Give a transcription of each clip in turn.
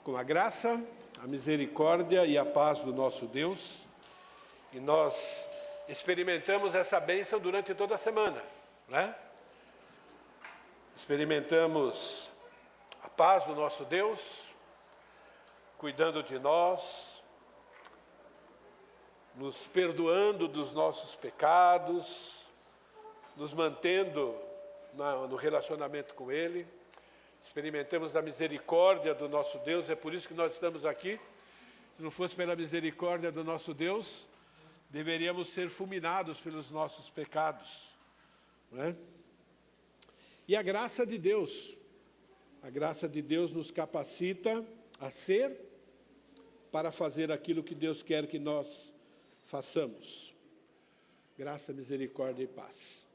Com a graça, a misericórdia e a paz do nosso Deus, e nós experimentamos essa bênção durante toda a semana, né? Experimentamos a paz do nosso Deus, cuidando de nós, nos perdoando dos nossos pecados, nos mantendo no relacionamento com Ele. Experimentamos a misericórdia do nosso Deus, é por isso que nós estamos aqui. Se não fosse pela misericórdia do nosso Deus, deveríamos ser fulminados pelos nossos pecados, né? E a graça de Deus nos capacita a ser, para fazer aquilo que Deus quer que nós façamos. Graça, misericórdia e paz.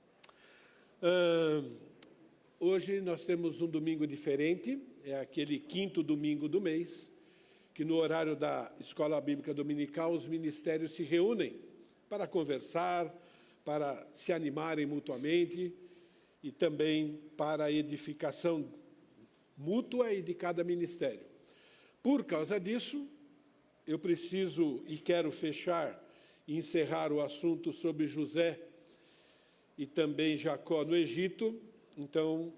Hoje nós temos um domingo diferente, é aquele quinto domingo do mês, que no horário da Escola Bíblica Dominical os ministérios se reúnem para conversar, para se animarem mutuamente e também para a edificação mútua e de cada ministério. Por causa disso, eu preciso e quero fechar e encerrar o assunto sobre José e também Jacó no Egito. Então,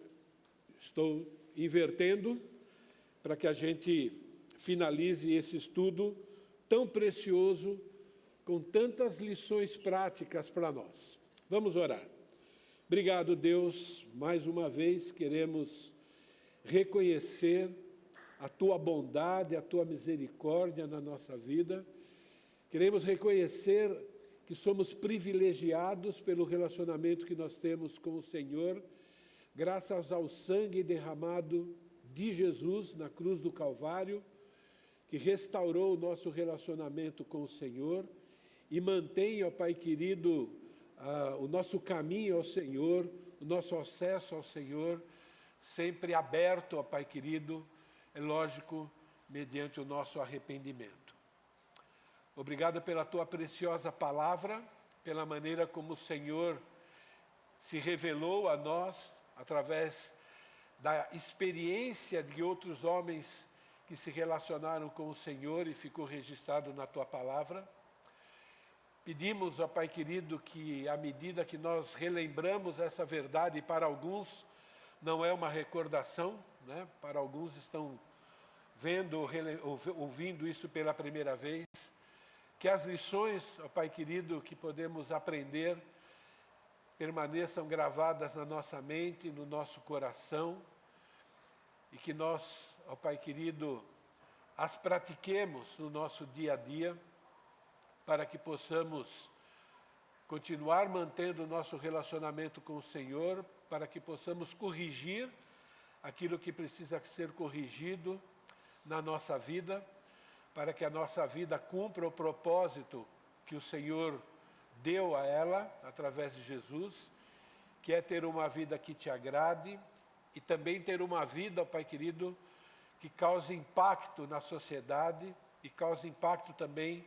estou invertendo para que a gente finalize esse estudo tão precioso, com tantas lições práticas para nós. Vamos orar. Obrigado, Deus, mais uma vez queremos reconhecer a Tua bondade, a Tua misericórdia na nossa vida. Queremos reconhecer que somos privilegiados pelo relacionamento que nós temos com o Senhor, graças ao sangue derramado de Jesus na cruz do Calvário, que restaurou o nosso relacionamento com o Senhor e mantém, ó Pai querido, o nosso caminho ao Senhor, o nosso acesso ao Senhor, sempre aberto, ó Pai querido, é lógico, mediante o nosso arrependimento. Obrigado pela Tua preciosa palavra, pela maneira como o Senhor se revelou a nós, através da experiência de outros homens que se relacionaram com o Senhor e ficou registrado na Tua palavra. Pedimos, ó Pai querido, que à medida que nós relembramos essa verdade, para alguns não é uma recordação, né? Para alguns estão vendo, ouvindo isso pela primeira vez, que as lições, ó Pai querido, que podemos aprender, permaneçam gravadas na nossa mente, no nosso coração, e que nós, ó Pai querido, as pratiquemos no nosso dia a dia, para que possamos continuar mantendo o nosso relacionamento com o Senhor, para que possamos corrigir aquilo que precisa ser corrigido na nossa vida, para que a nossa vida cumpra o propósito que o Senhor deu a ela, através de Jesus, que é ter uma vida que te agrade e também ter uma vida, Pai querido, que cause impacto na sociedade e cause impacto também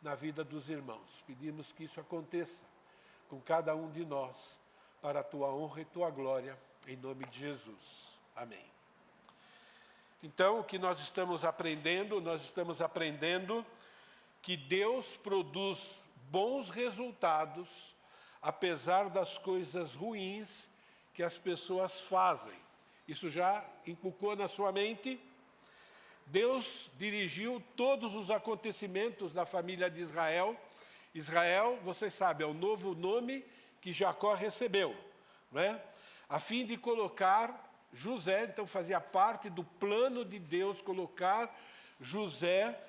na vida dos irmãos. Pedimos que isso aconteça com cada um de nós, para a Tua honra e Tua glória, em nome de Jesus. Amém. Então, o que nós estamos aprendendo? Nós estamos aprendendo que Deus produz bons resultados, apesar das coisas ruins que as pessoas fazem. Isso já inculcou na sua mente? Deus dirigiu todos os acontecimentos da família de Israel. Israel, vocês sabem, é o novo nome que Jacó recebeu, não é? A fim de colocar José, então fazia parte do plano de Deus colocar José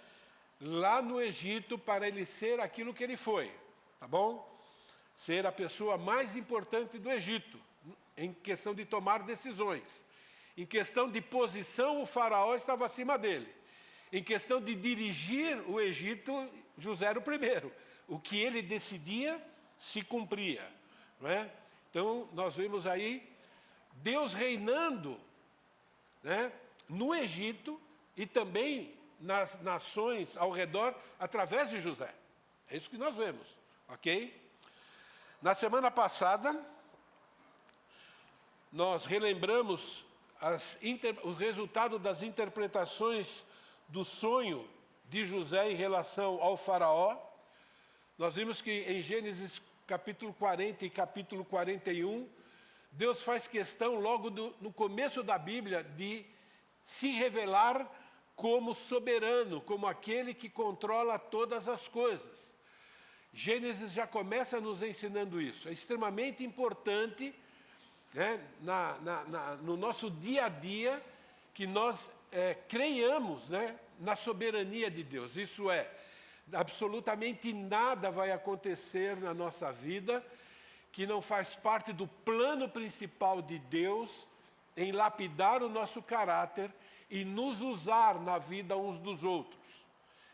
lá no Egito, para ele ser aquilo que ele foi, tá bom? Ser a pessoa mais importante do Egito, em questão de tomar decisões. Em questão de posição, o faraó estava acima dele. Em questão de dirigir o Egito, José era o primeiro. O que ele decidia, se cumpria, não é? Então, nós vemos aí Deus reinando, né, no Egito e também nas nações ao redor, através de José. É isso que nós vemos, ok? Na semana passada, nós relembramos os resultados das interpretações do sonho de José em relação ao faraó. Nós vimos que em Gênesis capítulo 40 e capítulo 41, Deus faz questão logo no começo da Bíblia de se revelar como soberano, como aquele que controla todas as coisas. Gênesis já começa nos ensinando isso. É extremamente importante, né, no nosso dia a dia, que nós creiamos, né, na soberania de Deus. Isso é, absolutamente nada vai acontecer na nossa vida que não faz parte do plano principal de Deus em lapidar o nosso caráter e nos usar na vida uns dos outros.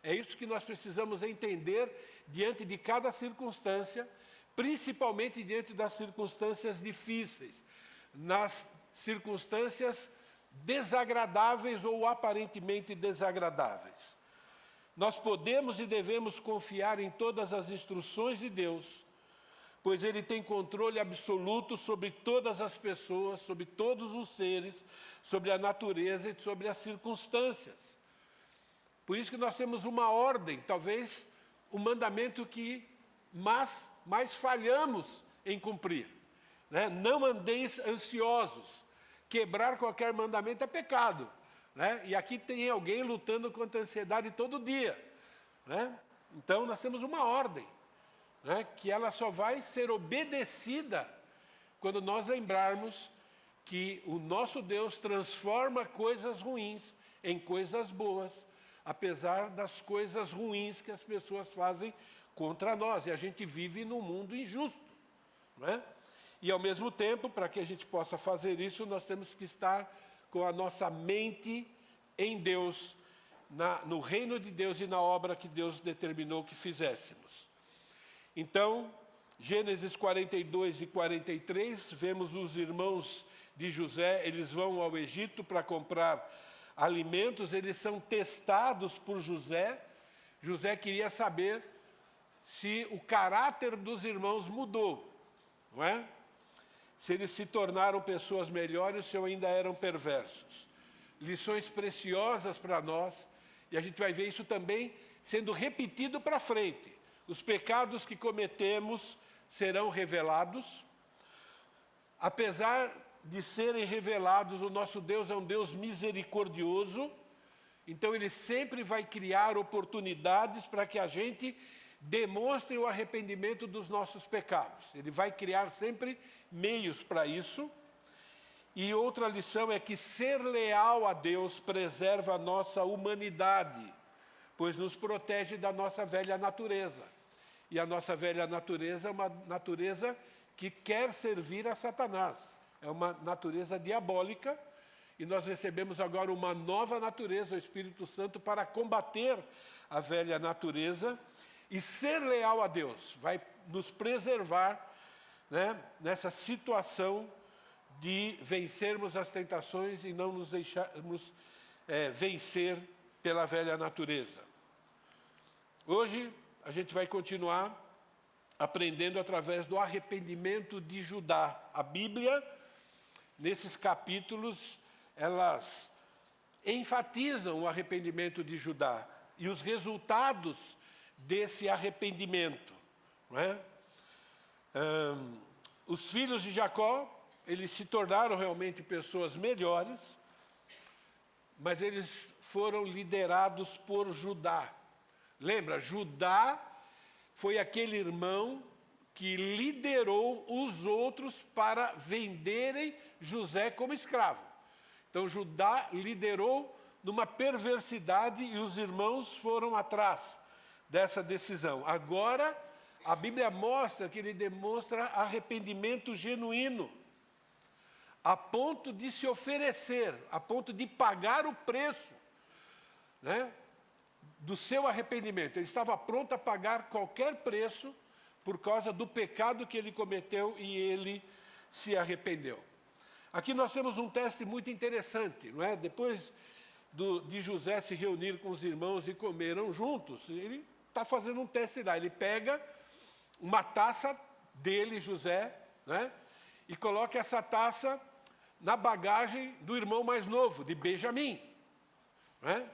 É isso que nós precisamos entender diante de cada circunstância, principalmente diante das circunstâncias difíceis, nas circunstâncias desagradáveis ou aparentemente desagradáveis. Nós podemos e devemos confiar em todas as instruções de Deus, pois Ele tem controle absoluto sobre todas as pessoas, sobre todos os seres, sobre a natureza e sobre as circunstâncias. Por isso que nós temos uma ordem, talvez o mandamento que mais falhamos em cumprir, né? Não andeis ansiosos. Quebrar qualquer mandamento é pecado, né? E aqui tem alguém lutando contra a ansiedade todo dia, né? Então nós temos uma ordem, né, que ela só vai ser obedecida quando nós lembrarmos que o nosso Deus transforma coisas ruins em coisas boas, apesar das coisas ruins que as pessoas fazem contra nós. E a gente vive num mundo injusto, não é? E ao mesmo tempo, para que a gente possa fazer isso, nós temos que estar com a nossa mente em Deus, no reino de Deus e na obra que Deus determinou que fizéssemos. Então, Gênesis 42 e 43, vemos os irmãos de José, eles vão ao Egito para comprar alimentos, eles são testados por José. José queria saber se o caráter dos irmãos mudou, não é? Se eles se tornaram pessoas melhores, se ainda eram perversos. Lições preciosas para nós, e a gente vai ver isso também sendo repetido para frente. Os pecados que cometemos serão revelados. Apesar de serem revelados, o nosso Deus é um Deus misericordioso, então Ele sempre vai criar oportunidades para que a gente demonstre o arrependimento dos nossos pecados. Ele vai criar sempre meios para isso. E outra lição é que ser leal a Deus preserva a nossa humanidade, pois nos protege da nossa velha natureza. E a nossa velha natureza é uma natureza que quer servir a Satanás. É uma natureza diabólica, e nós recebemos agora uma nova natureza, o Espírito Santo, para combater a velha natureza. E ser leal a Deus vai nos preservar, né, nessa situação de vencermos as tentações e não nos deixarmos vencer pela velha natureza. Hoje a gente vai continuar aprendendo através do arrependimento de Judá. A Bíblia, nesses capítulos, elas enfatizam o arrependimento de Judá e os resultados desse arrependimento, não é? Os filhos de Jacó, eles se tornaram realmente pessoas melhores, mas eles foram liderados por Judá. Lembra, Judá foi aquele irmão que liderou os outros para venderem José como escravo. Então Judá liderou numa perversidade e os irmãos foram atrás dessa decisão. Agora, a Bíblia mostra que ele demonstra arrependimento genuíno, a ponto de se oferecer, a ponto de pagar o preço, né, do seu arrependimento. Ele estava pronto a pagar qualquer preço por causa do pecado que ele cometeu e ele se arrependeu. Aqui nós temos um teste muito interessante, não é? Depois de José se reunir com os irmãos e comeram juntos, ele está fazendo um teste lá. Ele pega uma taça dele, José, né, e coloca essa taça na bagagem do irmão mais novo, de Benjamim, né?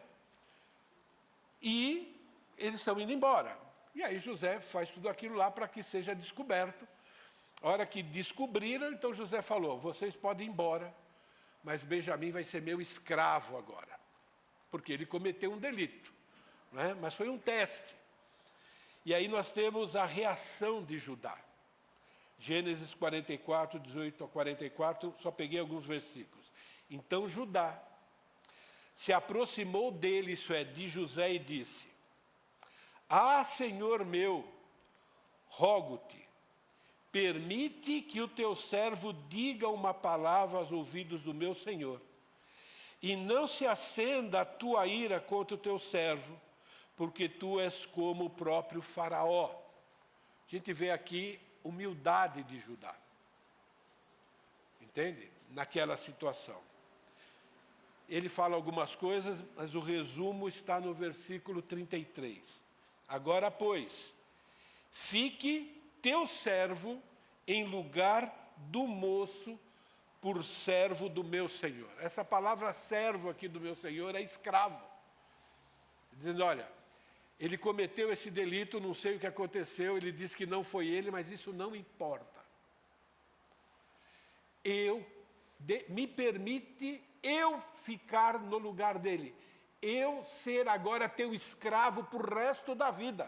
eles estão indo embora. E aí José faz tudo aquilo lá para que seja descoberto. A hora que descobriram, então José falou, vocês podem ir embora, mas Benjamim vai ser meu escravo agora. Porque ele cometeu um delito, né? Mas foi um teste. E aí nós temos a reação de Judá. Gênesis 44, 18 a 44, só peguei alguns versículos. Então Judá se aproximou dele, isso é, de José, e disse, Senhor meu, rogo-te, permite que o teu servo diga uma palavra aos ouvidos do meu senhor, e não se acenda a tua ira contra o teu servo, porque tu és como o próprio Faraó. A gente vê aqui humildade de Judá. Entende? Naquela situação. Ele fala algumas coisas, mas o resumo está no versículo 33. Agora, pois, fique teu servo em lugar do moço por servo do meu senhor. Essa palavra servo aqui do meu senhor é escravo. Dizendo, olha, ele cometeu esse delito, não sei o que aconteceu, ele disse que não foi ele, mas isso não importa. Me permite eu ficar no lugar dele. Eu ser agora teu escravo por resto da vida.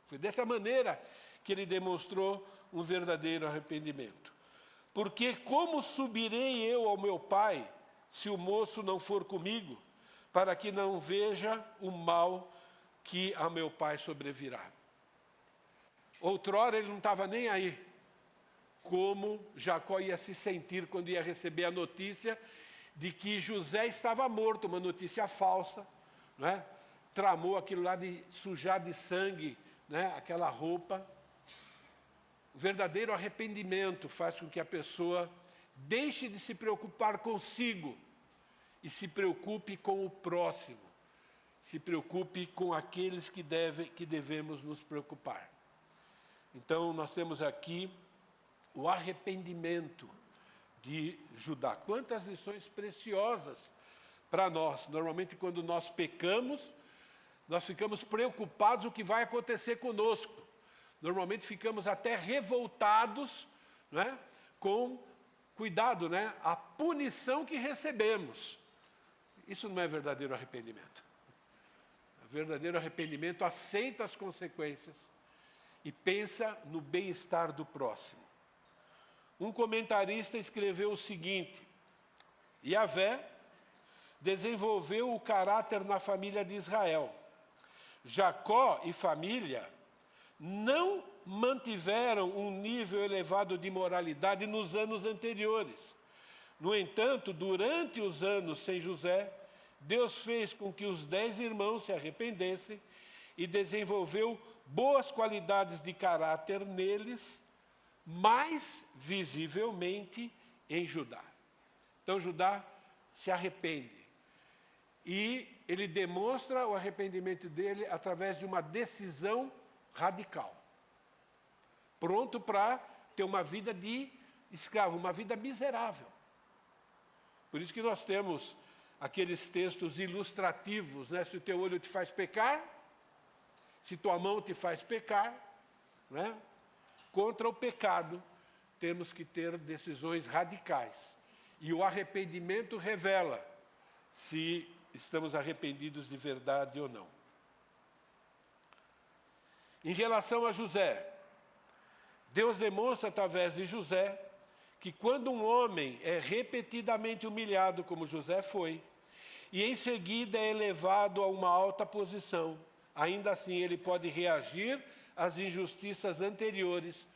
Foi dessa maneira que ele demonstrou um verdadeiro arrependimento. Porque como subirei eu ao meu pai, se o moço não for comigo, para que não veja o mal que a meu pai sobrevirá. Outrora ele não estava nem aí, como Jacó ia se sentir quando ia receber a notícia de que José estava morto, uma notícia falsa, né? Tramou aquilo lá de sujar de sangue, né? Aquela roupa. O verdadeiro arrependimento faz com que a pessoa deixe de se preocupar consigo e se preocupe com o próximo, se preocupe com aqueles que devemos nos preocupar. Então, nós temos aqui o arrependimento de Judá. Quantas lições preciosas para nós. Normalmente, quando nós pecamos, nós ficamos preocupados o que vai acontecer conosco. Normalmente, ficamos até revoltados, né, com, cuidado, né, a punição que recebemos. Isso não é verdadeiro arrependimento. O verdadeiro arrependimento aceita as consequências e pensa no bem-estar do próximo. Um comentarista escreveu o seguinte, Yahvé desenvolveu o caráter na família de Israel. Jacó e família não mantiveram um nível elevado de moralidade nos anos anteriores. No entanto, durante os anos sem José, Deus fez com que os 10 irmãos se arrependessem e desenvolveu boas qualidades de caráter neles, mais visivelmente em Judá. Então Judá se arrepende. E ele demonstra o arrependimento dele através de uma decisão radical. Pronto para ter uma vida de escravo, uma vida miserável. Por isso que nós temos aqueles textos ilustrativos, né? Se o teu olho te faz pecar, se tua mão te faz pecar, né? Contra o pecado, temos que ter decisões radicais. E o arrependimento revela se estamos arrependidos de verdade ou não. Em relação a José, Deus demonstra através de José que quando um homem é repetidamente humilhado, como José foi, e em seguida é elevado a uma alta posição, ainda assim ele pode reagir às injustiças anteriores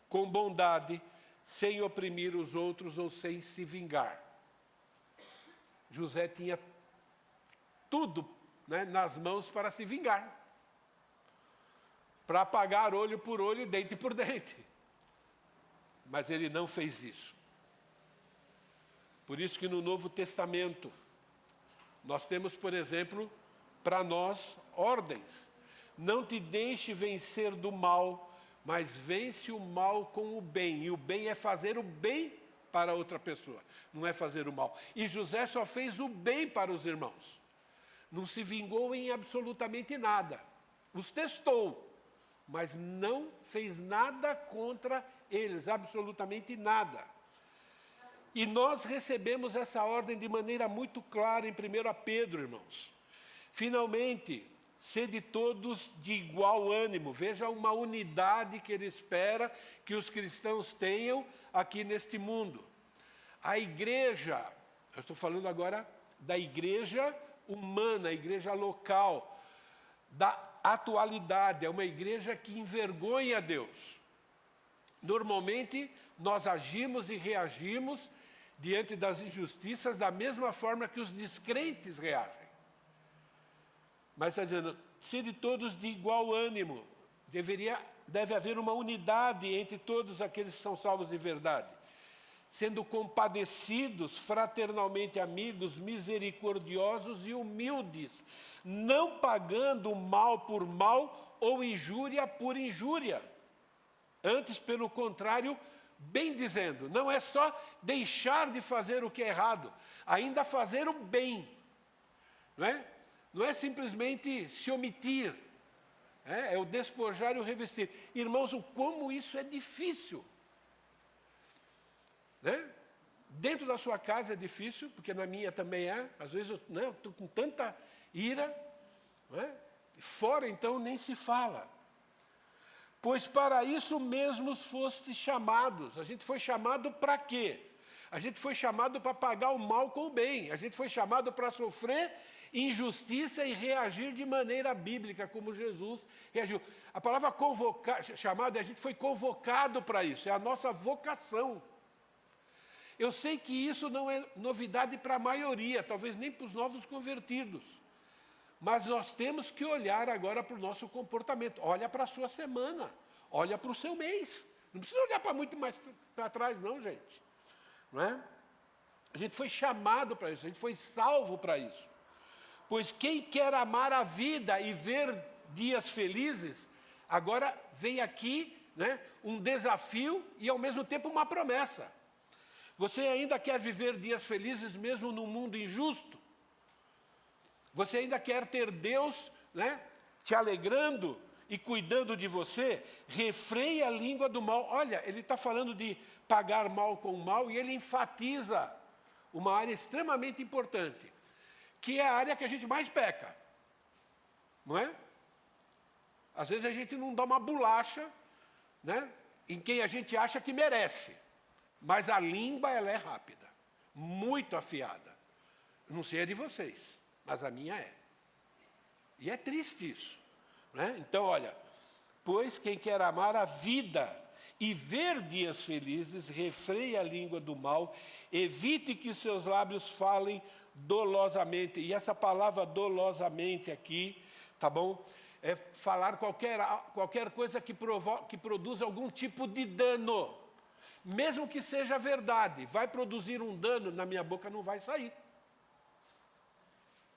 com bondade, sem oprimir os outros ou sem se vingar. José tinha tudo, né, nas mãos para se vingar, para pagar olho por olho e dente por dente. Mas ele não fez isso. Por isso que no Novo Testamento, nós temos, por exemplo, para nós, ordens. Não te deixe vencer do mal, mas vence o mal com o bem. E o bem é fazer o bem para outra pessoa, não é fazer o mal. E José só fez o bem para os irmãos. não se vingou em absolutamente nada. Os testou, mas não fez nada contra eles, absolutamente nada. E nós recebemos essa ordem de maneira muito clara em 1 Pedro, irmãos. Finalmente, sede todos de igual ânimo. Veja uma unidade que ele espera que os cristãos tenham aqui neste mundo. A igreja, eu estou falando agora da igreja humana, a igreja local, da atualidade, é uma igreja que envergonha Deus. Normalmente, nós agimos e reagimos diante das injustiças da mesma forma que os descrentes reagem. Mas está dizendo, sede todos de igual ânimo. Deve haver uma unidade entre todos aqueles que são salvos de verdade. Sendo compadecidos, fraternalmente amigos, misericordiosos e humildes, não pagando mal por mal ou injúria por injúria. Antes, pelo contrário, bem dizendo, não é só deixar de fazer o que é errado, ainda fazer o bem. Não é? Não é simplesmente se omitir, é o despojar e o revestir. Irmãos, como isso é difícil. Né? Dentro da sua casa é difícil, porque na minha também é. Às vezes eu estou com tanta ira. Né? Fora, então, nem se fala. Pois para isso mesmos foste chamados. A gente foi chamado para quê? A gente foi chamado para pagar o mal com o bem. A gente foi chamado para sofrer injustiça e reagir de maneira bíblica, como Jesus reagiu. A palavra convocar, chamado, a gente foi convocado para isso. É a nossa vocação. Eu sei que isso não é novidade para a maioria, talvez nem para os novos convertidos. Mas nós temos que olhar agora para o nosso comportamento. Olha para a sua semana, olha para o seu mês. Não precisa olhar para muito mais para trás, não, gente. Não é? A gente foi chamado para isso, a gente foi salvo para isso. Pois quem quer amar a vida e ver dias felizes, agora vem aqui, né, um desafio e ao mesmo tempo uma promessa. Você ainda quer viver dias felizes mesmo num mundo injusto? Você ainda quer ter Deus, né, te alegrando e cuidando de você? Refreie a língua do mal. Olha, ele está falando de pagar mal com mal e ele enfatiza uma área extremamente importante, que é a área que a gente mais peca. Não é? Às vezes a gente não dá uma bolacha, né, em quem a gente acha que merece. Mas a língua, ela é rápida, muito afiada. Não sei a de vocês, mas a minha é. E é triste isso. Né? Então, olha, pois quem quer amar a vida e ver dias felizes, refreie a língua do mal, evite que seus lábios falem dolosamente. E essa palavra dolosamente aqui, tá bom? É falar qualquer coisa que produza algum tipo de dano. Mesmo que seja verdade, vai produzir um dano, na minha boca não vai sair.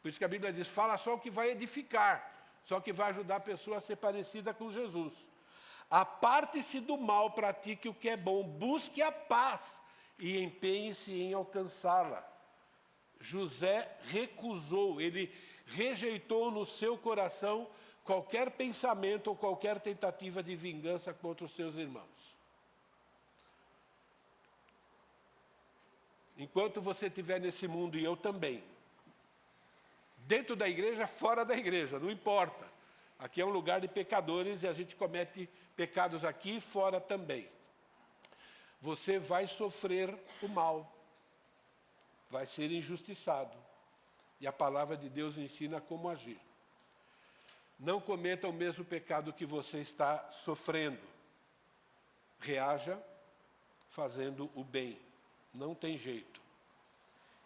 Por isso que a Bíblia diz, fala só o que vai edificar, só o que vai ajudar a pessoa a ser parecida com Jesus. Aparte-se do mal, pratique o que é bom, busque a paz e empenhe-se em alcançá-la. José recusou, ele rejeitou no seu coração qualquer pensamento ou qualquer tentativa de vingança contra os seus irmãos. Enquanto você estiver nesse mundo, e eu também, dentro da igreja, fora da igreja, não importa. Aqui é um lugar de pecadores e a gente comete pecados aqui e fora também. Você vai sofrer o mal, vai ser injustiçado. E a palavra de Deus ensina como agir. Não cometa o mesmo pecado que você está sofrendo. Reaja fazendo o bem. Não tem jeito.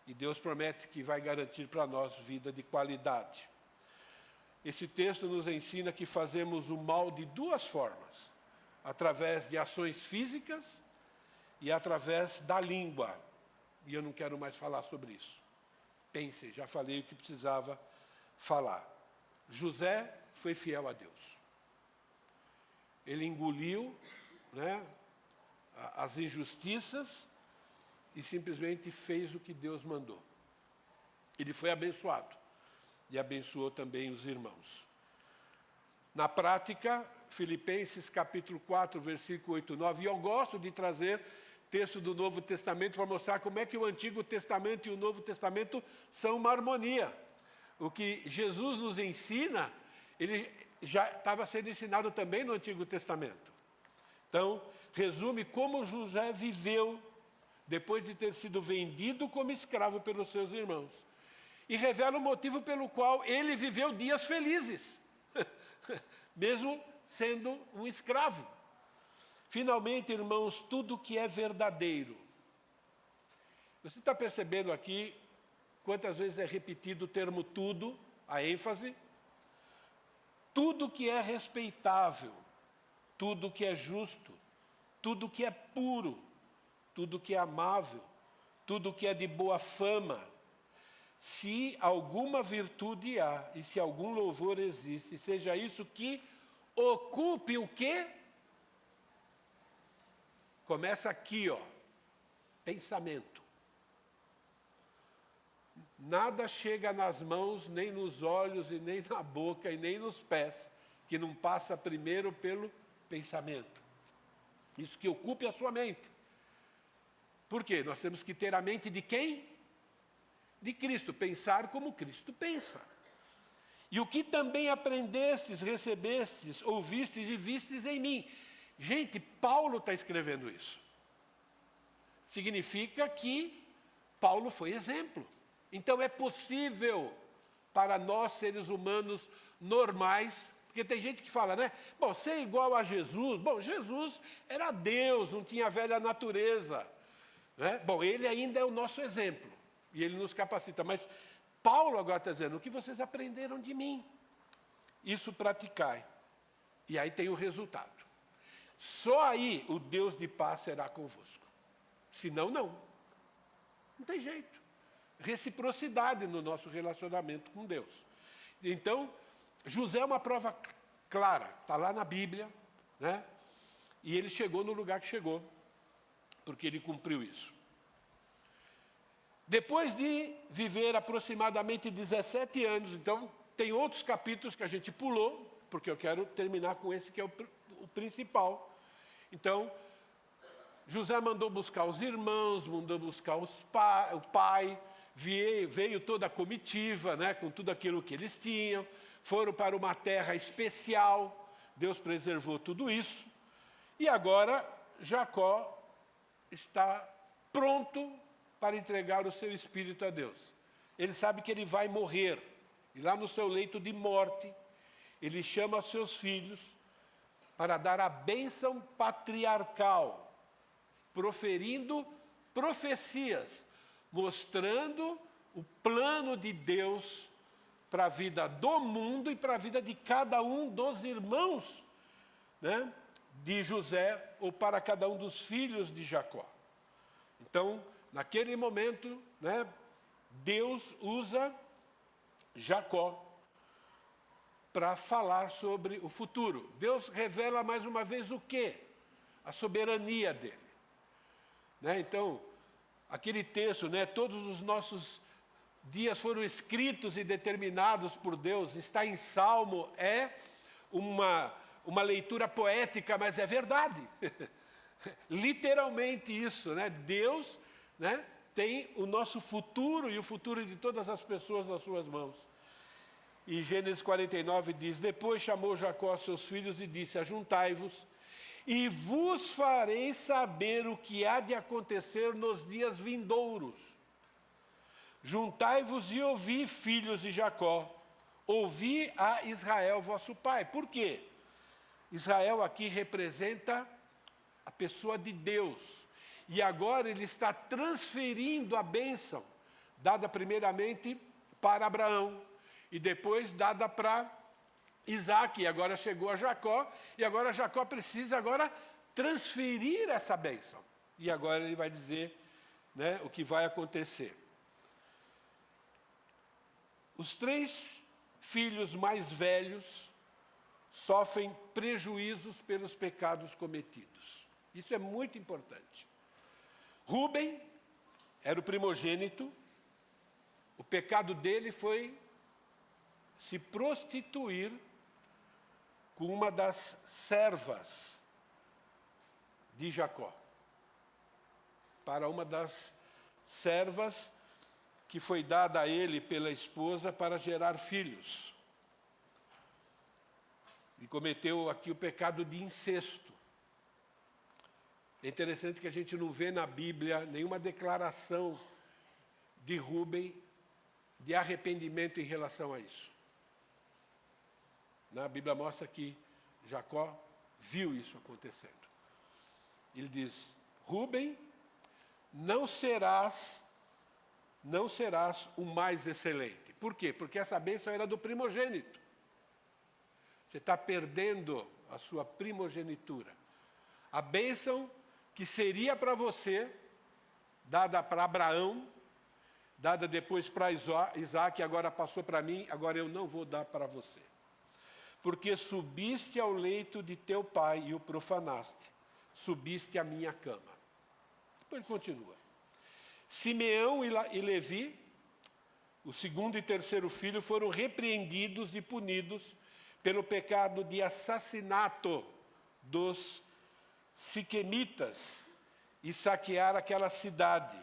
E Deus promete que vai garantir para nós vida de qualidade. Esse texto nos ensina que fazemos o mal de duas formas. Através de ações físicas e através da língua. E eu não quero mais falar sobre isso. Pense, já falei o que precisava falar. José foi fiel a Deus. Ele engoliu, né, as injustiças e simplesmente fez o que Deus mandou. Ele foi abençoado. e abençoou também os irmãos. Na prática, Filipenses capítulo 4, versículo 8 e 9, e eu gosto de trazer texto do Novo Testamento para mostrar como é que o Antigo Testamento e o Novo Testamento são uma harmonia. O que Jesus nos ensina, ele já estava sendo ensinado também no Antigo Testamento. Então, resume como José viveu depois de ter sido vendido como escravo pelos seus irmãos. E revela o motivo pelo qual ele viveu dias felizes, mesmo sendo um escravo. Finalmente, irmãos, tudo que é verdadeiro. Você está percebendo aqui quantas vezes é repetido o termo tudo, a ênfase? Tudo que é respeitável, tudo que é justo, tudo que é puro, tudo que é amável, tudo que é de boa fama, se alguma virtude há e se algum louvor existe, seja isso que ocupe o quê? Começa aqui, ó, pensamento. Nada chega nas mãos, nem nos olhos, e nem na boca, e nem nos pés, que não passa primeiro pelo pensamento. Isso que ocupe a sua mente. Por quê? Nós temos que ter a mente de quem? De Cristo, pensar como Cristo pensa. E o que também aprendestes, recebestes, ouvistes e vistes em mim. Gente, Paulo está escrevendo isso. Significa que Paulo foi exemplo. Então é possível para nós, seres humanos normais, porque tem gente que fala, né? Bom, ser igual a Jesus. Bom, Jesus era Deus, não tinha velha natureza. Né? Bom, ele ainda é o nosso exemplo. E ele nos capacita. Mas Paulo agora está dizendo, o que vocês aprenderam de mim? Isso praticai. E aí tem o resultado. Só aí o Deus de paz será convosco. Senão, não. Não tem jeito. Reciprocidade no nosso relacionamento com Deus. Então, José é uma prova clara. Está lá na Bíblia, né? E ele chegou no lugar que chegou, porque ele cumpriu isso. Depois de viver aproximadamente 17 anos, então, tem outros capítulos que a gente pulou, porque eu quero terminar com esse que é o principal. Então, José mandou buscar os irmãos, mandou buscar o pai, veio toda a comitiva, né, com tudo aquilo que eles tinham, foram para uma terra especial, Deus preservou tudo isso, e agora Jacó está pronto para entregar o seu espírito a Deus. Ele sabe que ele vai morrer, e lá no seu leito de morte, ele chama seus filhos para dar a bênção patriarcal, proferindo profecias, mostrando o plano de Deus para a vida do mundo e para a vida de cada um dos irmãos, né, de José, ou para cada um dos filhos de Jacó. Então, naquele momento, né, Deus usa Jacó para falar sobre o futuro. Deus revela mais uma vez o quê? A soberania dele. Né? Então, aquele texto, né, todos os nossos dias foram escritos e determinados por Deus, está em Salmo, é uma leitura poética, mas é verdade. Literalmente isso, né? Deus, né, tem o nosso futuro e o futuro de todas as pessoas nas suas mãos. E Gênesis 49 diz, depois chamou Jacó seus filhos e disse, ajuntai-vos, e vos farei saber o que há de acontecer nos dias vindouros. Juntai-vos e ouvi, filhos de Jacó, ouvi a Israel, vosso pai. Por quê? Israel aqui representa a pessoa de Deus. E agora ele está transferindo a bênção, dada primeiramente para Abraão, e depois dada para Isaac, e agora chegou a Jacó, e agora Jacó precisa agora transferir essa bênção. E agora ele vai dizer, né, o que vai acontecer. Os 3 filhos mais velhos sofrem prejuízos pelos pecados cometidos. Isso é muito importante. Rúben era o primogênito, o pecado dele foi se prostituir com uma das servas de Jacó. Para uma das servas que foi dada a ele pela esposa para gerar filhos. E cometeu aqui o pecado de incesto. É interessante que a gente não vê na Bíblia nenhuma declaração de Rúben de arrependimento em relação a isso. A Bíblia mostra que Jacó viu isso acontecendo. Ele diz: Rúben, não serás o mais excelente. Por quê? Porque essa bênção era do primogênito. Você está perdendo a sua primogenitura. A bênção que seria para você, dada para Abraão, dada depois para Isaac, agora passou para mim, agora eu não vou dar para você. Porque subiste ao leito de teu pai e o profanaste, subiste à minha cama. Depois continua. Simeão e Levi, o segundo e terceiro filho, foram repreendidos e punidos pelo pecado de assassinato dos siquemitas e saquear aquela cidade.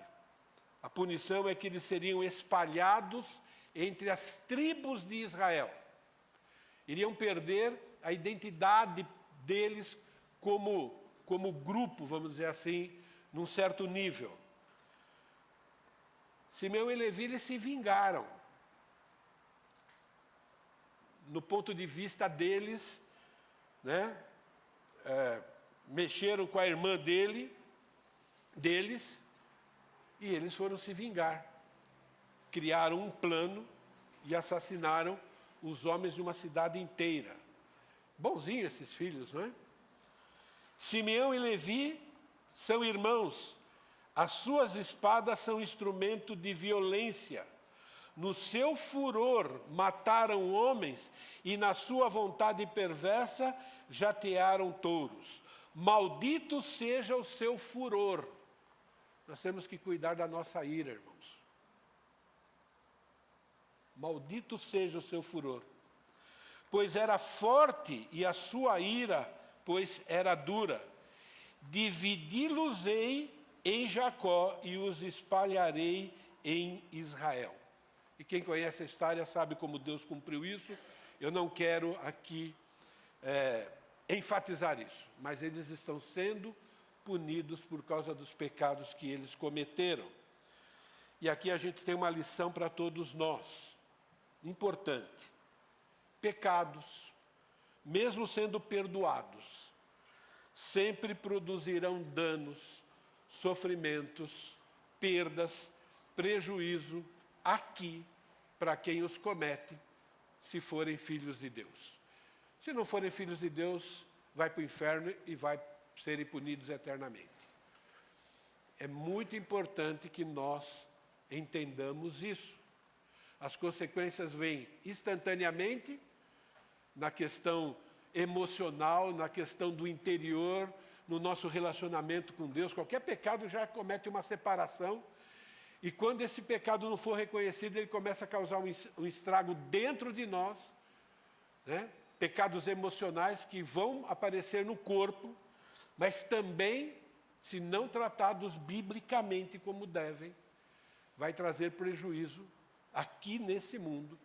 A punição é que eles seriam espalhados entre as tribos de Israel. Iriam perder a identidade deles como grupo, vamos dizer assim, num certo nível. Simeão e Levi, eles se vingaram. No ponto de vista deles, né? Mexeram com a irmã deles, e eles foram se vingar. Criaram um plano e assassinaram os homens de uma cidade inteira. Bonzinho esses filhos, não é? Simeão e Levi são irmãos. As suas espadas são instrumento de violência. No seu furor mataram homens e na sua vontade perversa jatearam touros. Maldito seja o seu furor. Nós temos que cuidar da nossa ira, irmãos. Maldito seja o seu furor. Pois era forte e a sua ira, pois era dura. Dividi-los-ei em Jacó e os espalharei em Israel. E quem conhece a história sabe como Deus cumpriu isso. Eu não quero aqui enfatizar isso, mas eles estão sendo punidos por causa dos pecados que eles cometeram. E aqui a gente tem uma lição para todos nós, importante. Pecados, mesmo sendo perdoados, sempre produzirão danos, sofrimentos, perdas, prejuízo aqui para quem os comete, se forem filhos de Deus. Se não forem filhos de Deus, vai para o inferno e vai serem punidos eternamente. É muito importante que nós entendamos isso. As consequências vêm instantaneamente, na questão emocional, na questão do interior, no nosso relacionamento com Deus. Qualquer pecado já comete uma separação. E quando esse pecado não for reconhecido, ele começa a causar um estrago dentro de nós, né? Pecados emocionais que vão aparecer no corpo, mas também, se não tratados biblicamente como devem, vai trazer prejuízo aqui nesse mundo,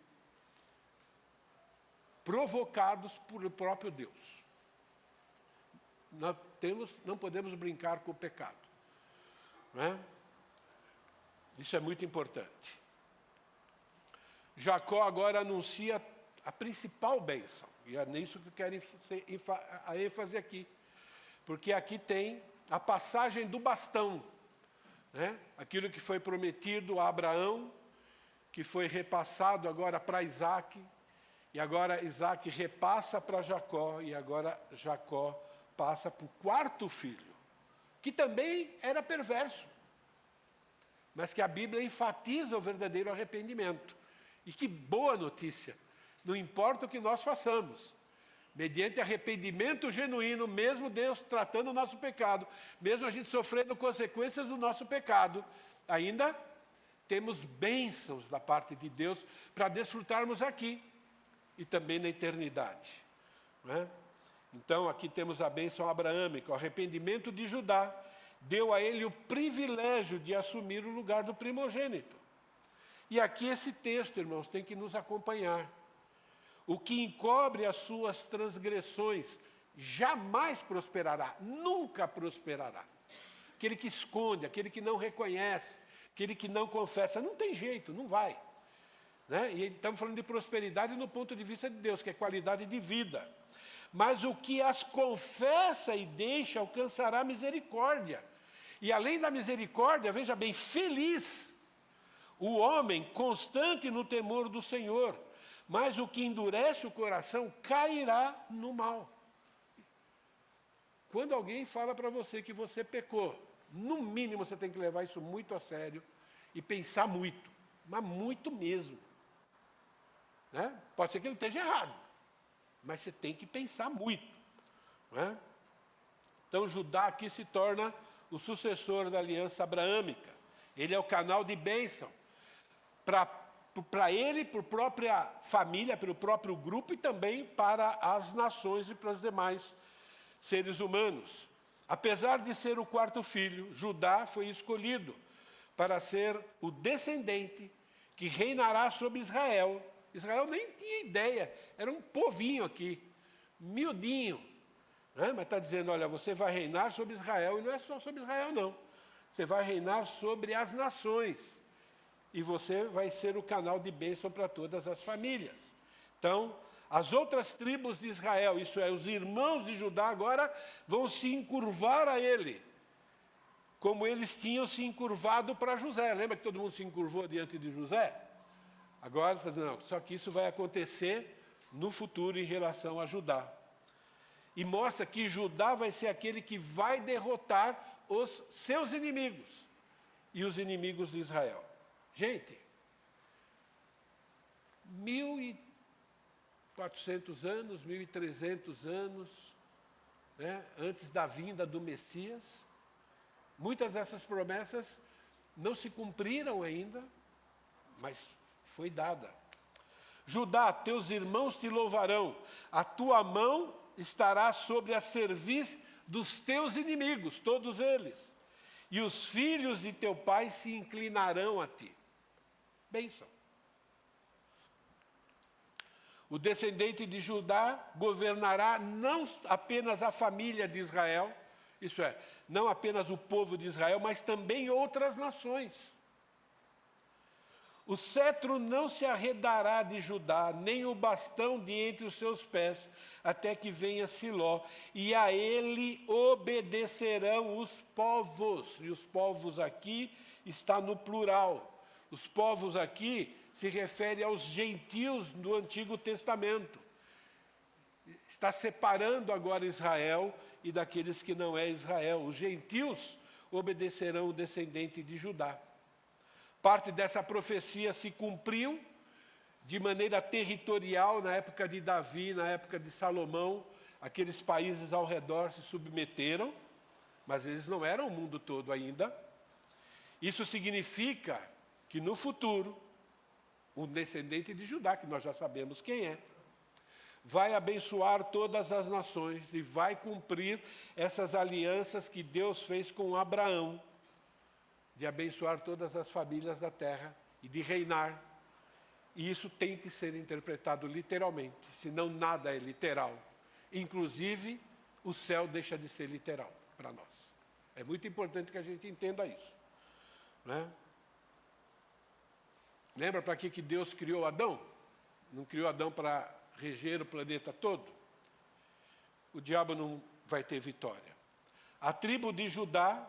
provocados por o próprio Deus. Não podemos brincar com o pecado, né? Isso é muito importante. Jacó agora anuncia a principal bênção, e é nisso que eu quero a ênfase aqui, porque aqui tem a passagem do bastão, né? Aquilo que foi prometido a Abraão, que foi repassado agora para Isaac, e agora Isaac repassa para Jacó, e agora Jacó passa para o quarto filho, que também era perverso, mas que a Bíblia enfatiza o verdadeiro arrependimento. E que boa notícia! Não importa o que nós façamos, mediante arrependimento genuíno, mesmo Deus tratando o nosso pecado, mesmo a gente sofrendo consequências do nosso pecado, ainda temos bênçãos da parte de Deus para desfrutarmos aqui. e também na eternidade. Não é? Então, aqui temos a bênção abraâmica. O arrependimento de Judá deu a ele o privilégio de assumir o lugar do primogênito. E aqui esse texto, irmãos, tem que nos acompanhar. O que encobre as suas transgressões jamais prosperará, nunca prosperará. Aquele que esconde, aquele que não reconhece, aquele que não confessa, não tem jeito, não vai. Né? E estamos falando de prosperidade no ponto de vista de Deus, que é qualidade de vida. Mas o que as confessa e deixa alcançará misericórdia. E além da misericórdia, veja bem, feliz o homem constante no temor do Senhor. Mas o que endurece o coração cairá no mal. Quando alguém fala para você que você pecou, no mínimo você tem que levar isso muito a sério e pensar muito, mas muito mesmo. Né? Pode ser que ele esteja errado, mas você tem que pensar muito. Né? Então Judá aqui se torna o sucessor da aliança abraâmica. Ele é o canal de bênção para ele, para a própria família, para o próprio grupo e também para as nações e para os demais seres humanos. Apesar de ser o quarto filho, Judá foi escolhido para ser o descendente que reinará sobre Israel. Israel nem tinha ideia, era um povinho aqui, miudinho. Né? Mas está dizendo, olha, você vai reinar sobre Israel, e não é só sobre Israel, não. Você vai reinar sobre as nações. E você vai ser o canal de bênção para todas as famílias. Então, as outras tribos de Israel, isso é, os irmãos de Judá, agora vão se encurvar a ele, como eles tinham se encurvado para José. Lembra que todo mundo se encurvou diante de José? Agora está dizendo, não, só que isso vai acontecer no futuro em relação a Judá. E mostra que Judá vai ser aquele que vai derrotar os seus inimigos e os inimigos de Israel. Gente, 1.400 anos, 1.300 anos, né, antes da vinda do Messias, muitas dessas promessas não se cumpriram ainda, mas foi dada. Judá, teus irmãos te louvarão, a tua mão estará sobre a cerviz dos teus inimigos, todos eles, e os filhos de teu pai se inclinarão a ti. Bênção. O descendente de Judá governará não apenas a família de Israel, isso é, não apenas o povo de Israel, mas também outras nações. O cetro não se arredará de Judá, nem o bastão de entre os seus pés, até que venha Siló, e a ele obedecerão os povos. E os povos aqui está no plural. Os povos aqui se refere aos gentios do Antigo Testamento. Está separando agora Israel e daqueles que não é Israel. Os gentios obedecerão o descendente de Judá. Parte dessa profecia se cumpriu de maneira territorial na época de Davi, na época de Salomão. Aqueles países ao redor se submeteram, mas eles não eram o mundo todo ainda. Isso significa que no futuro, o descendente de Judá, que nós já sabemos quem é, vai abençoar todas as nações e vai cumprir essas alianças que Deus fez com Abraão, de abençoar todas as famílias da terra e de reinar. E isso tem que ser interpretado literalmente, senão nada é literal. Inclusive, o céu deixa de ser literal para nós. É muito importante que a gente entenda isso. Né? Lembra para que Deus criou Adão? Não criou Adão para reger o planeta todo? O diabo não vai ter vitória. A tribo de Judá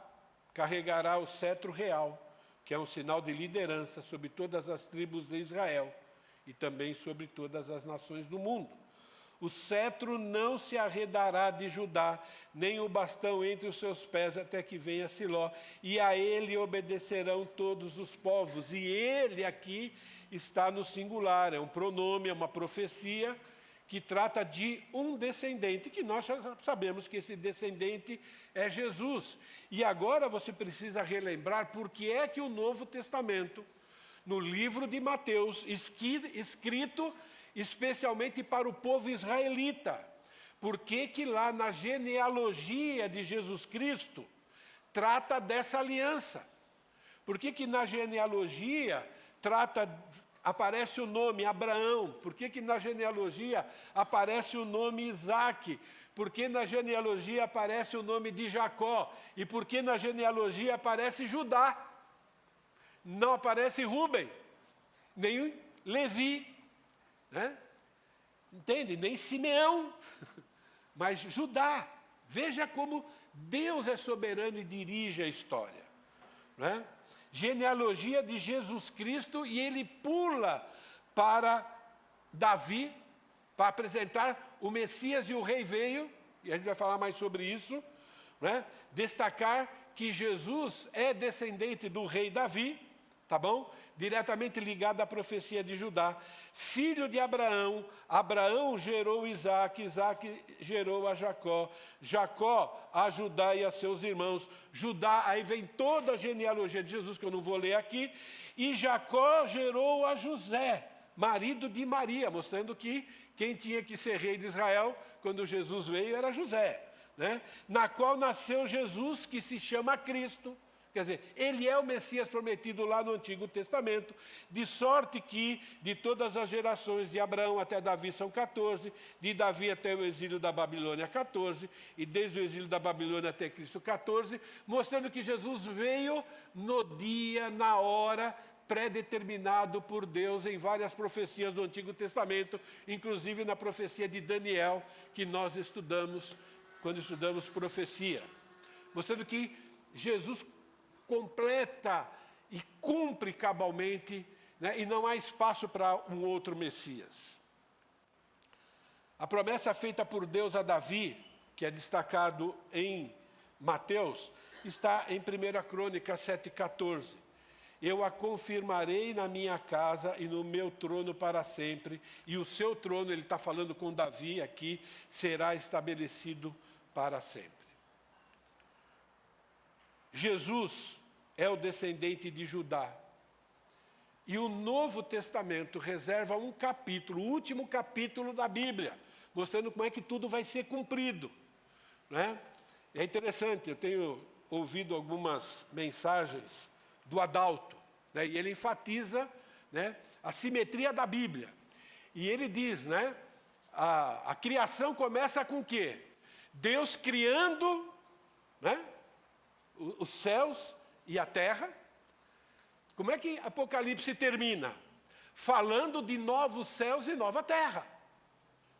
carregará o cetro real, que é um sinal de liderança sobre todas as tribos de Israel e também sobre todas as nações do mundo. O cetro não se arredará de Judá, nem o bastão entre os seus pés, até que venha Siló, e a ele obedecerão todos os povos. E ele aqui está no singular, é um pronome, é uma profecia que trata de um descendente, que nós já sabemos que esse descendente é Jesus. E agora você precisa relembrar por que é que o Novo Testamento, no livro de Mateus, escrito especialmente para o povo israelita. Por que lá na genealogia de Jesus Cristo trata dessa aliança? Por que na genealogia aparece o nome Abraão? Por que na genealogia aparece o nome Isaque? Por que na genealogia aparece o nome de Jacó? E por que na genealogia aparece Judá? Não aparece Rúben, nem Levi, né? Entende? Nem Simeão, mas Judá. Veja como Deus é soberano e dirige a história, né? Genealogia de Jesus Cristo, e ele pula para Davi, para apresentar o Messias, e o rei veio, e a gente vai falar mais sobre isso, né? Destacar que Jesus é descendente do rei Davi, tá bom? Diretamente ligado à profecia de Judá. Filho de Abraão, Abraão gerou Isaque, Isaque gerou a Jacó, Jacó a Judá e a seus irmãos. Judá, aí vem toda a genealogia de Jesus, que eu não vou ler aqui. E Jacó gerou a José, marido de Maria, mostrando que quem tinha que ser rei de Israel, quando Jesus veio, era José, né? Na qual nasceu Jesus, que se chama Cristo. Quer dizer, ele é o Messias prometido lá no Antigo Testamento, de sorte que de todas as gerações de Abraão até Davi são 14, de Davi até o exílio da Babilônia 14, e desde o exílio da Babilônia até Cristo 14, mostrando que Jesus veio no dia, na hora, pré-determinado por Deus em várias profecias do Antigo Testamento, inclusive na profecia de Daniel, que nós estudamos quando estudamos profecia. Mostrando que Jesus completa e cumpre cabalmente, né? E não há espaço para um outro Messias. A promessa feita por Deus a Davi, que é destacado em Mateus, está em 1 Crônicas 7,14. Eu a confirmarei na minha casa e no meu trono para sempre, e o seu trono, ele está falando com Davi aqui, será estabelecido para sempre. Jesus é o descendente de Judá. E o Novo Testamento reserva um capítulo, o último capítulo da Bíblia, mostrando como é que tudo vai ser cumprido, né? É interessante, eu tenho ouvido algumas mensagens do Adalto, né? E ele enfatiza, né, a simetria da Bíblia. E ele diz, né, a criação começa com o quê? Deus criando, né, os céus e a terra. Como é que Apocalipse termina? Falando de novos céus e nova terra.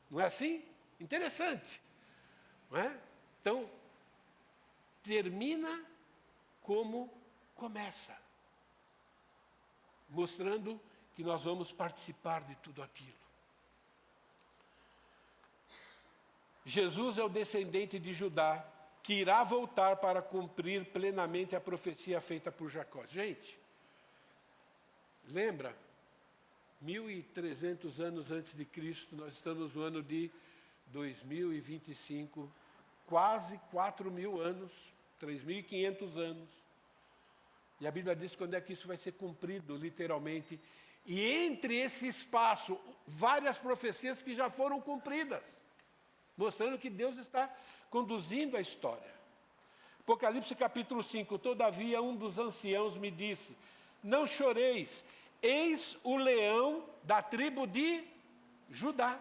Não é assim? Interessante, não é? Então, termina como começa, mostrando que nós vamos participar de tudo aquilo. Jesus é o descendente de Judá, que irá voltar para cumprir plenamente a profecia feita por Jacó. Gente, lembra? 1.300 anos antes de Cristo, nós estamos no ano de 2025, quase 4.000 anos, 3.500 anos. E a Bíblia diz quando é que isso vai ser cumprido, literalmente. E entre esse espaço, várias profecias que já foram cumpridas, mostrando que Deus está conduzindo a história. Apocalipse capítulo 5, todavia um dos anciãos me disse, não choreis, eis o leão da tribo de Judá.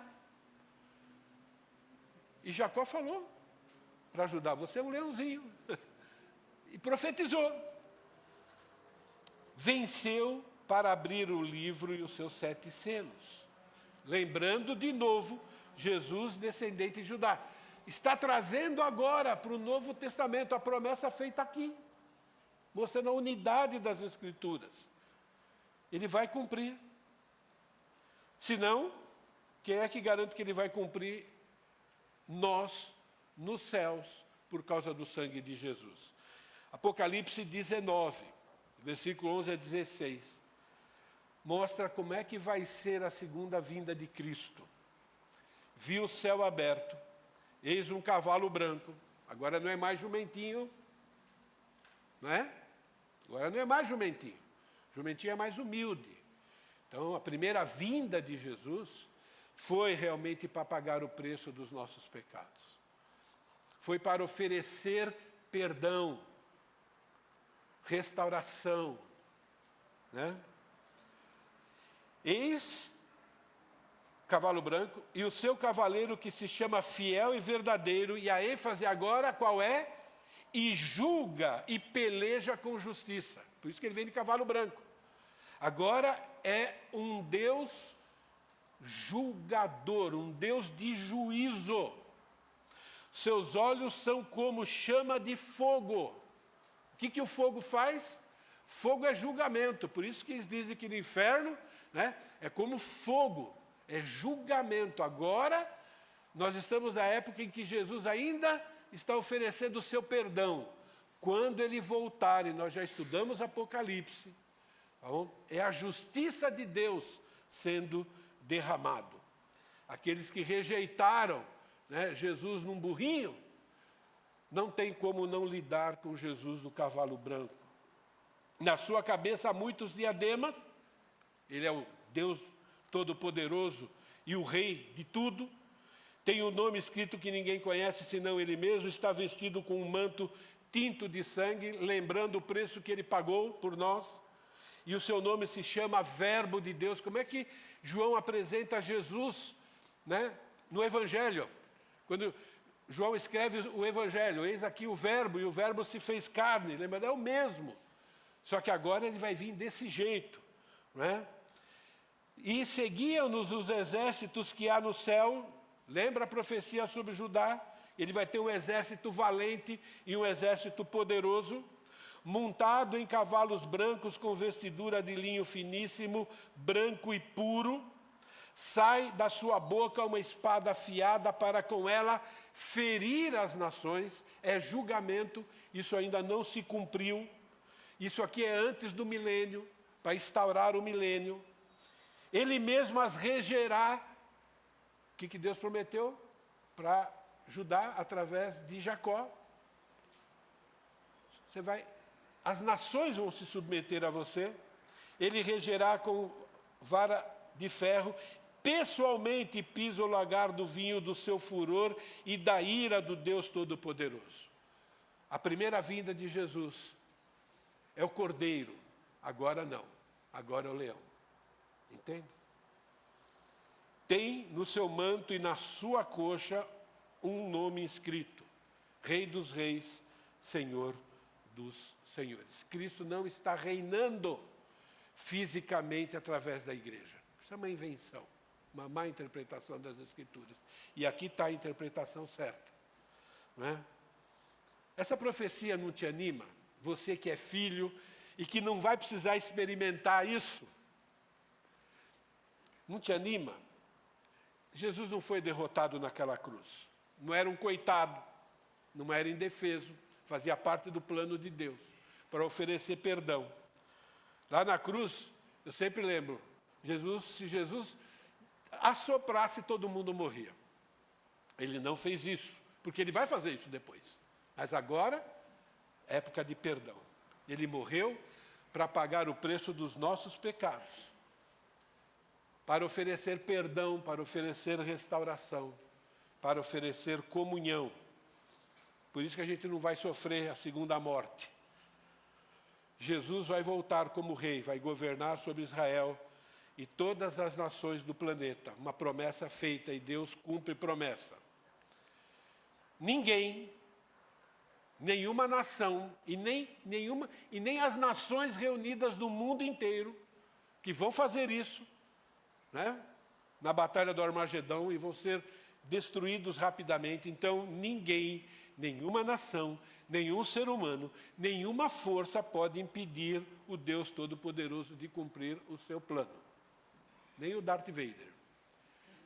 E Jacó falou para Judá, você é um leãozinho. E profetizou. Venceu para abrir o livro e os seus 7 selos. Lembrando de novo, Jesus, descendente de Judá. Está trazendo agora para o Novo Testamento a promessa feita aqui, mostrando a unidade das Escrituras. Ele vai cumprir. Senão, quem é que garante que ele vai cumprir? Nós, nos céus, por causa do sangue de Jesus. Apocalipse 19, versículo 11 a 16. Mostra como é que vai ser a segunda vinda de Cristo. Vi o céu aberto, eis um cavalo branco. Agora não é mais jumentinho, não é? Agora não é mais jumentinho. Jumentinho é mais humilde. Então, a primeira vinda de Jesus foi realmente para pagar o preço dos nossos pecados. Foi para oferecer perdão, restauração, né? Eis cavalo branco e o seu cavaleiro que se chama fiel e verdadeiro, e a ênfase agora qual é? E julga e peleja com justiça. Por isso que ele vem de cavalo branco. Agora é um Deus julgador, um Deus de juízo. Seus olhos são como chama de fogo. O que o fogo faz? Fogo é julgamento. Por isso que eles dizem que no inferno, né, é como fogo, é julgamento. Agora, nós estamos na época em que Jesus ainda está oferecendo o seu perdão. Quando ele voltar, e nós já estudamos Apocalipse, é a justiça de Deus sendo derramado. Aqueles que rejeitaram, né, Jesus num burrinho, não tem como não lidar com Jesus no cavalo branco. Na sua cabeça há muitos diademas, ele é o Deus Todo-Poderoso e o Rei de tudo. Tem um nome escrito que ninguém conhece senão ele mesmo, está vestido com um manto tinto de sangue, lembrando o preço que ele pagou por nós. E o seu nome se chama Verbo de Deus. Como é que João apresenta Jesus, né, no Evangelho? Quando João escreve o Evangelho, eis aqui o Verbo, e o Verbo se fez carne. Lembra? É o mesmo. Só que agora ele vai vir desse jeito, né? E seguiam-nos os exércitos que há no céu. Lembra a profecia sobre Judá? Ele vai ter um exército valente e um exército poderoso, montado em cavalos brancos com vestidura de linho finíssimo, branco e puro. Sai da sua boca uma espada afiada para com ela ferir as nações. É julgamento, isso ainda não se cumpriu. Isso aqui é antes do milênio, para instaurar o milênio. Ele mesmo as regerá. O que Deus prometeu? Para Judá, através de Jacó. As nações vão se submeter a você. Ele regerá com vara de ferro. Pessoalmente pisa o lagar do vinho do seu furor e da ira do Deus Todo-Poderoso. A primeira vinda de Jesus é o cordeiro. Agora não. Agora é o leão. Entende? Tem no seu manto e na sua coxa um nome escrito: Rei dos Reis, Senhor dos Senhores. Cristo não está reinando fisicamente através da igreja. Isso é uma invenção, uma má interpretação das Escrituras. E aqui está a interpretação certa, não é? Essa profecia não te anima? Você que é filho e que não vai precisar experimentar isso, não te anima? Jesus não foi derrotado naquela cruz. Não era um coitado, não era indefeso, fazia parte do plano de Deus, para oferecer perdão. Lá na cruz, eu sempre lembro, se Jesus assoprasse, todo mundo morria. Ele não fez isso, porque ele vai fazer isso depois. Mas agora, época de perdão. Ele morreu para pagar o preço dos nossos pecados, para oferecer perdão, para oferecer restauração, para oferecer comunhão. Por isso que a gente não vai sofrer a segunda morte. Jesus vai voltar como rei, vai governar sobre Israel e todas as nações do planeta. Uma promessa feita, e Deus cumpre promessa. Ninguém, nenhuma nação e nem as nações reunidas do mundo inteiro que vão fazer isso, né, na batalha do Armagedão, e vão ser destruídos rapidamente. Então ninguém, nenhuma nação, nenhum ser humano, nenhuma força pode impedir o Deus Todo-Poderoso de cumprir o seu plano. Nem o Darth Vader,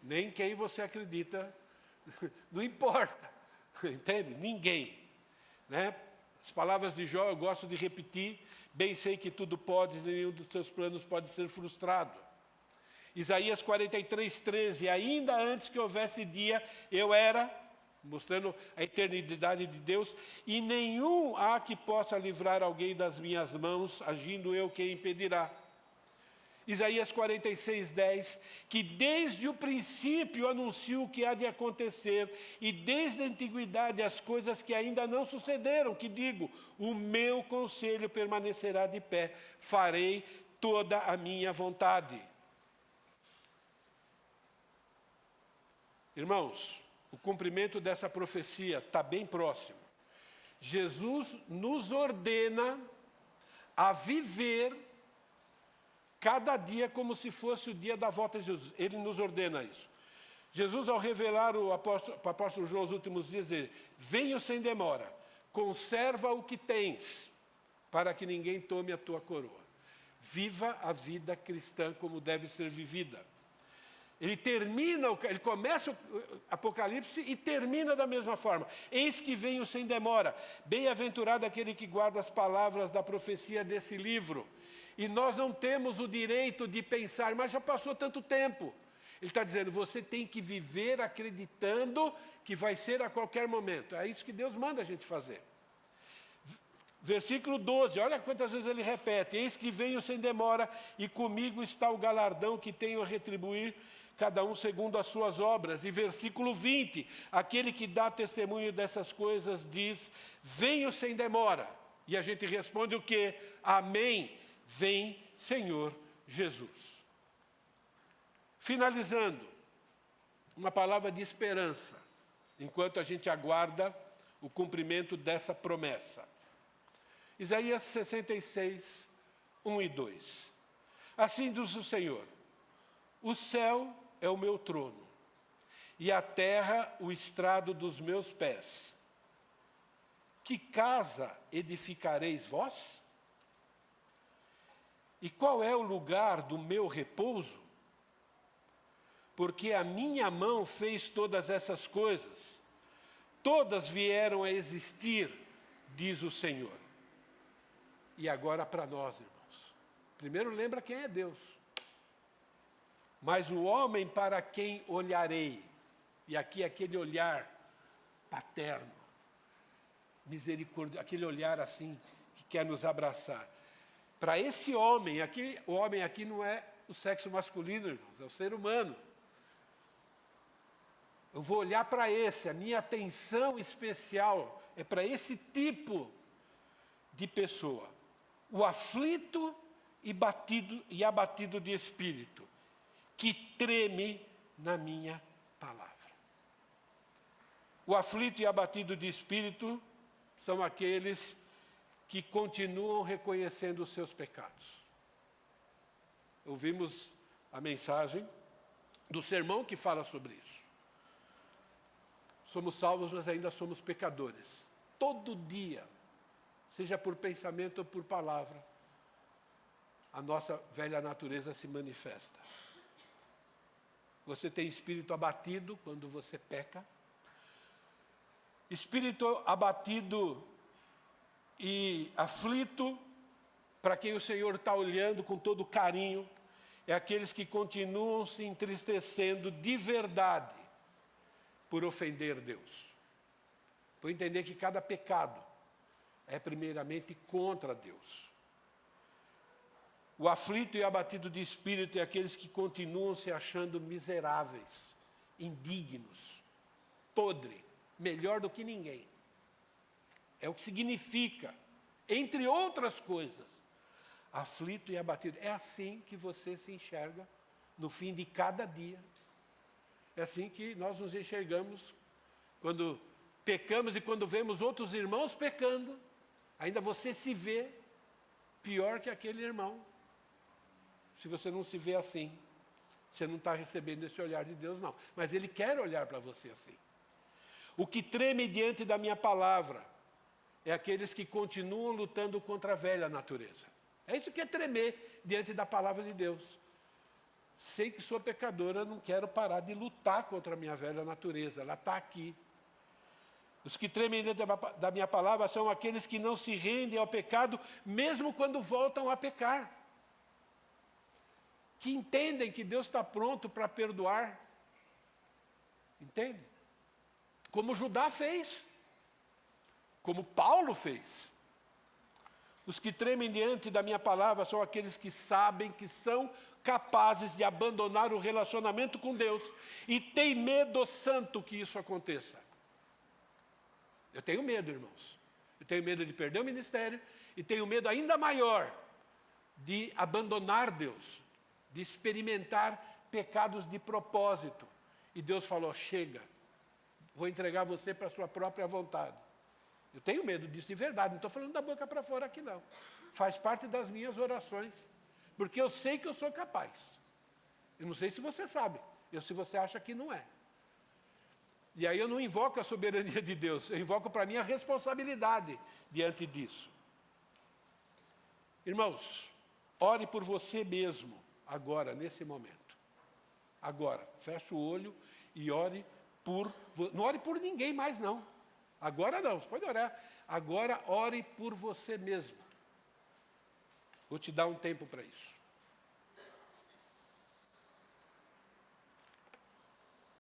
nem quem você acredita, não importa, entende? Ninguém, né? As palavras de Jó eu gosto de repetir: bem sei que tudo podes, nenhum dos teus planos pode ser frustrado. Isaías 43:13, ainda antes que houvesse dia, eu era, mostrando a eternidade de Deus, e nenhum há que possa livrar alguém das minhas mãos, agindo eu, quem impedirá? Isaías 46:10, que desde o princípio anuncia o que há de acontecer, e desde a antiguidade as coisas que ainda não sucederam, que digo, o meu conselho permanecerá de pé, farei toda a minha vontade. Irmãos, o cumprimento dessa profecia está bem próximo. Jesus nos ordena a viver cada dia como se fosse o dia da volta de Jesus. Ele nos ordena isso. Jesus, ao revelar para o apóstolo João os últimos dias, ele: venho sem demora, conserva o que tens, para que ninguém tome a tua coroa. Viva a vida cristã como deve ser vivida. Ele começa o Apocalipse e termina da mesma forma. Eis que venho sem demora. Bem-aventurado aquele que guarda as palavras da profecia desse livro. E nós não temos o direito de pensar, mas já passou tanto tempo. Ele está dizendo, você tem que viver acreditando que vai ser a qualquer momento. É isso que Deus manda a gente fazer. Versículo 12, olha quantas vezes ele repete. Eis que venho sem demora, e comigo está o galardão que tenho a retribuir cada um segundo as suas obras. E versículo 20, aquele que dá testemunho dessas coisas diz, venho sem demora. E a gente responde o quê? Amém, vem Senhor Jesus. Finalizando, uma palavra de esperança, enquanto a gente aguarda o cumprimento dessa promessa. Isaías 66, 1 e 2. Assim diz o Senhor, o céu é o meu trono, e a terra o estrado dos meus pés. Que casa edificareis vós? E qual é o lugar do meu repouso? Porque a minha mão fez todas essas coisas, todas vieram a existir, diz o Senhor. E agora para nós, irmãos. Primeiro lembra quem é Deus. Mas o homem para quem olharei, e aqui aquele olhar paterno, misericórdia, aquele olhar assim, que quer nos abraçar. Para esse homem, aqui, o homem aqui não é o sexo masculino, irmãos, é o ser humano. Eu vou olhar para esse, a minha atenção especial é para esse tipo de pessoa. O aflito e abatido de espírito, que treme na minha palavra. O aflito e abatido de espírito são aqueles que continuam reconhecendo os seus pecados. Ouvimos a mensagem do sermão que fala sobre isso. Somos salvos, mas ainda somos pecadores. Todo dia, seja por pensamento ou por palavra, a nossa velha natureza se manifesta. Você tem espírito abatido quando você peca. Espírito abatido e aflito, para quem o Senhor está olhando com todo carinho, é aqueles que continuam se entristecendo de verdade por ofender Deus. Por entender que cada pecado é primeiramente contra Deus. O aflito e abatido de espírito é aqueles que continuam se achando miseráveis, indignos, podre, melhor do que ninguém. É o que significa, entre outras coisas, aflito e abatido. É assim que você se enxerga no fim de cada dia. É assim que nós nos enxergamos quando pecamos e quando vemos outros irmãos pecando. Ainda você se vê pior que aquele irmão. Se você não se vê assim, você não está recebendo esse olhar de Deus, não. Mas Ele quer olhar para você assim. O que treme diante da minha palavra é aqueles que continuam lutando contra a velha natureza. É isso que é tremer diante da palavra de Deus. Sei que sou pecadora, não quero parar de lutar contra a minha velha natureza. Ela está aqui. Os que tremem diante da minha palavra são aqueles que não se rendem ao pecado, mesmo quando voltam a pecar. Que entendem que Deus está pronto para perdoar. Entende? Como Judá fez. Como Paulo fez. Os que tremem diante da minha palavra são aqueles que sabem que são capazes de abandonar o relacionamento com Deus e tem medo santo que isso aconteça. Eu tenho medo, irmãos. Eu tenho medo de perder o ministério e tenho medo ainda maior de abandonar Deus, de experimentar pecados de propósito. E Deus falou, chega, vou entregar você para a sua própria vontade. Eu tenho medo disso de verdade, não estou falando da boca para fora aqui não. Faz parte das minhas orações, porque eu sei que eu sou capaz. Eu não sei se você sabe, se você acha que não é. E aí eu não invoco a soberania de Deus, eu invoco para mim a responsabilidade diante disso. Irmãos, ore por você mesmo, agora, nesse momento. Agora, feche o olho e ore por... Não ore por ninguém mais, não. Agora não, você pode orar. Agora ore por você mesmo. Vou te dar um tempo para isso.